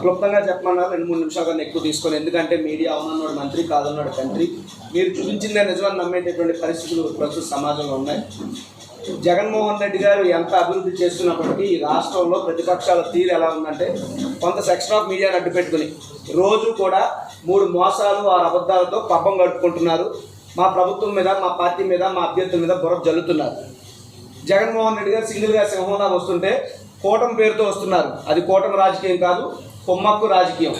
క్లుప్తంగా చెప్పమన్నారు 2-3 నిమిషాల కన్నా ఎక్కువ తీసుకొని, ఎందుకంటే మీడియా అవునన్నాడు మంత్రి, కాదన్నాడు కంట్రీ. మీరు చూపించిందే నిజమని నమ్మేటటువంటి పరిస్థితులు ప్రస్తుత సమాజంలో ఉన్నాయి. జగన్మోహన్ రెడ్డి గారు ఎంత అభివృద్ధి చేస్తున్నప్పటికీ ఈ రాష్ట్రంలో ప్రతిపక్షాల తీరు ఎలా ఉందంటే, కొంత సెక్షన్ ఆఫ్ మీడియాను అడ్డు పెట్టుకుని రోజు కూడా 3 మోసాలు 6 అబద్ధాలతో పబ్బం గడుపుకుంటున్నారు. మా ప్రభుత్వం మీద, మా పార్టీ మీద, మా అభ్యర్థుల మీద బుర్ర జల్లుతున్నారు. జగన్మోహన్ రెడ్డి గారు సింగిల్గా సింహంలా వస్తుంటే కూటమి పేరుతో వస్తున్నారు. అది కూటమి రాజకీయం కాదు, కొమ్మక్కు రాజకీయం.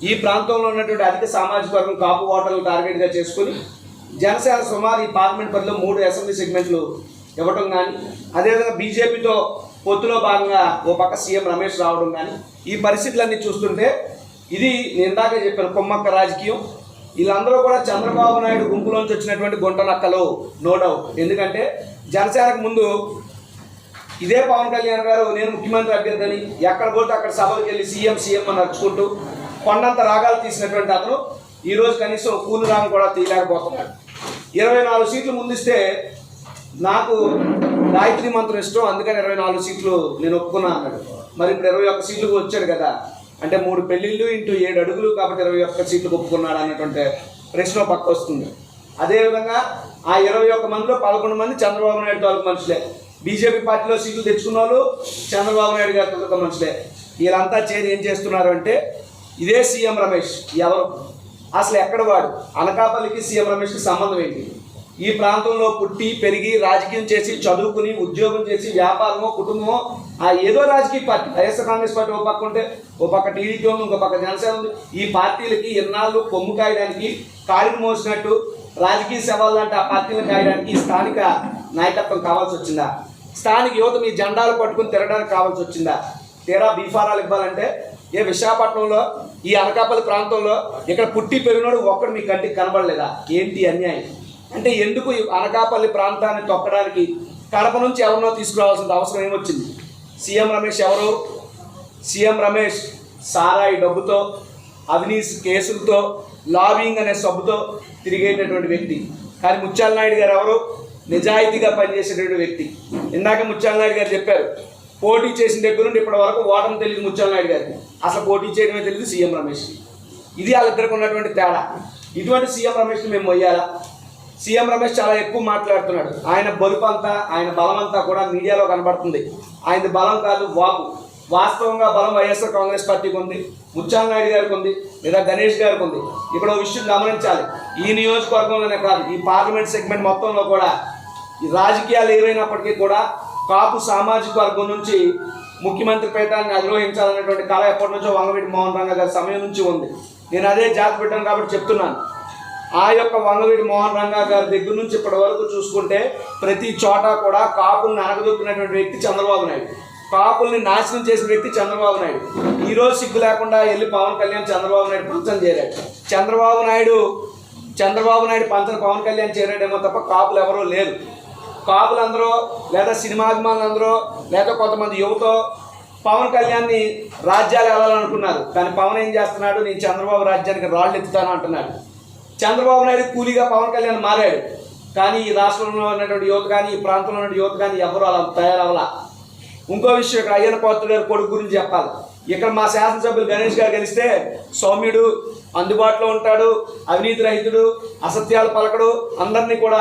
ఈ ప్రాంతంలో ఉన్నటువంటి అధిక సామాజిక వర్గం కాపు ఓటర్లు టార్గెట్గా చేసుకుని జనసేన సుమారు ఈ పార్లమెంట్ పరిధిలో 3 అసెంబ్లీ సెగ్మెంట్లు ఇవ్వడం కానీ, అదేవిధంగా బీజేపీతో పొత్తులో భాగంగా ఓ పక్క సీఎం రమేష్ రావడం కానీ, ఈ పరిస్థితులన్నీ చూస్తుంటే ఇది నేను ఇందాకే చెప్పాను కొమ్మక్క రాజకీయం. వీళ్ళందరూ కూడా చంద్రబాబు నాయుడు గుంపులోంచి వచ్చినటువంటి గుంట నక్కలు, నో డౌట్. ఎందుకంటే జనసేనకు ముందు ఇదే పవన్ కళ్యాణ్ గారు నేను ముఖ్యమంత్రి అభ్యర్థిని ఎక్కడ పోతే అక్కడ సభలకు వెళ్ళి సీఎం అని నడుచుకుంటూ కొండంత రాగాలు తీసినటువంటి అతను ఈరోజు కనీసం కూలి రాగం కూడా తీయలేకపోతున్నాడు. 24 సీట్లు ముందిస్తే నాకు గాయత్రి మంత్రం ఇష్టం, అందుకని 24 సీట్లు నేను ఒప్పుకున్నా అన్నాడు. మరి ఇప్పుడు 21 సీట్లకు వచ్చాడు కదా, అంటే 3 పెళ్లిళ్ళు ఇంటూ 7 అడుగులు కాబట్టి 21 సీట్లకు ఒప్పుకున్నాడు అన్నటువంటి ప్రశ్న పక్క వస్తుంది. అదేవిధంగా ఆ 21 మందిలో 11 మంది చంద్రబాబు నాయుడు తాలూకు మనుషులే. బీజేపీ పార్టీలో సీట్లు తెచ్చుకున్న వాళ్ళు చంద్రబాబు నాయుడు గారి తాలూకు మనుషులే. వీళ్ళంతా చేరి ఏం చేస్తున్నారు అంటే, ఇదే సీఎం రమేష్ ఎవరు, అసలు ఎక్కడ వాడు, అనకాపల్లికి సీఎం రమేష్కి సంబంధం ఏంటి? ఈ ప్రాంతంలో పుట్టి పెరిగి రాజకీయం చేసి చదువుకుని ఉద్యోగం చేసి వ్యాపారమో కుటుంబమో ఏదో రాజకీయ పార్టీ, వైఎస్ఆర్ కాంగ్రెస్ పార్టీ ఓ పక్క ఉంటే ఓ పక్క టీడీపీ ఉంది, ఇంకో పక్క జనసేన ఉంది. ఈ పార్టీలకి ఎన్నాళ్ళు కొమ్ము కాయడానికి కాడికి మోసినట్టు రాజకీయ సవాళ్ళు అంటే ఆ పార్టీలను కాయడానికి స్థానిక నాయకత్వం కావాల్సి వచ్చిందా? స్థానిక యువత మీ జెండాలు పట్టుకుని తిరగడానికి కావాల్సి వచ్చిందా? తీరా బీఫారాలు ఇవ్వాలంటే ఏ విశాఖపట్నంలో ఈ అనకాపల్లి ప్రాంతంలో ఇక్కడ పుట్టి పెరిగినోడు ఒక్కడు మీ కంటికి కనబడలేదా? ఏంటి అన్యాయం? అంటే ఎందుకు అనకాపల్లి ప్రాంతాన్ని తొక్కడానికి కడప నుంచి ఎవరినో తీసుకురావాల్సిన అవసరం ఏమొచ్చింది? సీఎం రమేష్ ఎవరు? సీఎం రమేష్ సారాయి డబ్బుతో, అవినీతి కేసులతో, లాబింగ్ అనే సబ్బుతో తిరిగేటటువంటి వ్యక్తి. కానీ ముత్యాల నాయుడు గారు ఎవరు? నిజాయితీగా పనిచేసేటటువంటి వ్యక్తి. ఇందాక ముత్యాల నాయుడు గారు చెప్పారు, పోటీ చేసిన దగ్గర నుండి ఇప్పటి వరకు ఓటమి తెలియదు ముత్యాల నాయుడు గారికి, అసలు పోటీ చేయడమే తెలియదు సీఎం రమేష్. ఇది వాళ్ళిద్దరికి ఉన్నటువంటి తేడా. ఇటువంటి సీఎం రమేష్ని మేము మొయ్యాలా? సీఎం రమేష్ చాలా ఎక్కువ మాట్లాడుతున్నాడు. ఆయన బలుపు అంతా, ఆయన బలం అంతా కూడా మీడియాలో కనబడుతుంది. ఆయనది బలం కాదు, వాపు. వాస్తవంగా బలం వైఎస్ఆర్ కాంగ్రెస్ పార్టీకి ఉంది, ముత్యాల నాయుడు గారికి ఉంది, లేదా గణేష్ గారికి ఉంది. ఇక్కడ ఒక విషయం గమనించాలి, ఈ నియోజకవర్గంలోనే కాదు ఈ పార్లమెంట్ సెగ్మెంట్ మొత్తంలో కూడా ఈ రాజకీయాలు ఏవైనప్పటికీ కూడా కాపు సామాజిక వర్గం నుంచి ముఖ్యమంత్రి పీఠాన్ని అధిరోహించాలనేటువంటి కళ ఎప్పటి నుంచో వంగవీటి మోహన్ రంగా గారి సమయం నుంచి ఉంది. నేను అదే జాతి పెట్టాను కాబట్టి చెప్తున్నాను. ఆ యొక్క వంగవీటి మోహన్ రంగా గారి దగ్గర నుంచి ఇప్పటి వరకు చూసుకుంటే ప్రతి చోట కూడా కాపుల్ని అనగదొక్కినటువంటి వ్యక్తి చంద్రబాబు నాయుడు, కాపుల్ని నాశనం చేసిన వ్యక్తి చంద్రబాబు నాయుడు. ఈరోజు సిగ్గు లేకుండా వెళ్ళి పవన్ కళ్యాణ్ చంద్రబాబు నాయుడు పంచం చేరాడు. చంద్రబాబు నాయుడు పంచం పవన్ కళ్యాణ్ చేరాడేమో తప్ప కాపులు ఎవరో లేరు. కాపులందరూ లేదా సినిమాభిమానులందరూ లేదా కొంతమంది యువత పవన్ కళ్యాణ్ని రాజ్యాలు వెళ్ళాలనుకున్నారు. కానీ పవన్ ఏం చేస్తున్నాడు? నేను చంద్రబాబు రాజ్యానికి రాళ్ళు ఎత్తుతాను అంటున్నాడు. చంద్రబాబు నాయుడు కూలీగా పవన్ కళ్యాణ్ మారాడు. కానీ ఈ రాష్ట్రంలో ఉన్నటువంటి యువత కానీ ఈ ప్రాంతంలో ఉన్న యువత కానీ ఎవరు అలా తయారవ్వాలా. ఇంకో విషయం, ఇక్కడ అయ్యన్న పాత్రుడు గారి కొడుకు గురించి చెప్పాలి. ఇక్కడ మా శాసనసభ్యులు గణేష్ గారు గెలిస్తే సౌమ్యుడు, అందుబాటులో ఉంటాడు, అవినీతి రహితుడు, అసత్యాలు పలకడు, అందరినీ కూడా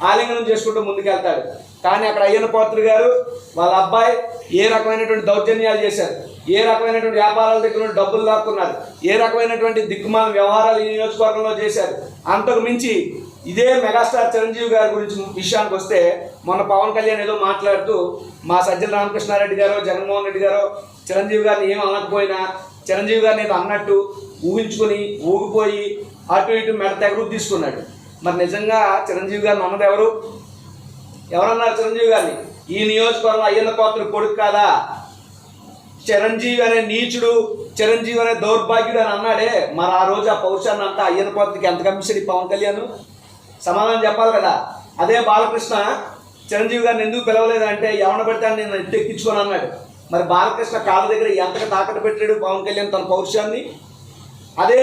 ఆలింగనం చేసుకుంటూ ముందుకెళ్తాడు. కానీ అక్కడ అయ్యన్న పాత్రుడు గారు వాళ్ళ అబ్బాయి ఏ రకమైనటువంటి దౌర్జన్యాలు చేశారు, ఏ రకమైనటువంటి వ్యాపారాల దగ్గర నుండి డబ్బులు లాక్కున్నారు, ఏ రకమైనటువంటి దిక్కుమాల వ్యవహారాలు ఈ నియోజకవర్గంలో చేశారు. అంతకు మించి ఇదే మెగాస్టార్ చిరంజీవి గారి గురించి విషయానికి వస్తే, మొన్న పవన్ కళ్యాణ్ ఏదో మాట్లాడుతూ మా సజ్జల రామకృష్ణారెడ్డి గారు, జగన్మోహన్ రెడ్డి గారు చిరంజీవి గారిని ఏం అనకపోయినా చిరంజీవి గారిని ఏదో అన్నట్టు ఊహించుకొని ఊగిపోయి అటు ఇటు మెడ తెగరు తీసుకున్నాడు. మరి నిజంగా చిరంజీవి గారిని అన్నది ఎవరు? ఎవరన్నారు చిరంజీవి గారిని? ఈ నియోజకవర్గంలో అయ్యన్న పాత్రుడు కొడుకు కాదా? చిరంజీవి అనే నీచుడు, చిరంజీవి అనే దౌర్భాగ్యుడు అని అన్నాడే, మరి ఆ రోజు ఆ పౌరుషాన్ని అంతా అయ్యన్న పాత్రకి ఎంత కమిషన్ ఈ పవన్ కళ్యాణ్ సమాధానం చెప్పాలి కదా. అదే బాలకృష్ణ చిరంజీవి గారిని ఎందుకు పిలవలేదంటే ఎవరిన పెడితే నేను ఎక్కించుకొని అన్నాడు. మరి బాలకృష్ణ కాళ్ళ దగ్గర ఎంతగా తాకట్టు పెట్టాడు పవన్ కళ్యాణ్ తన పౌరుషాన్ని. అదే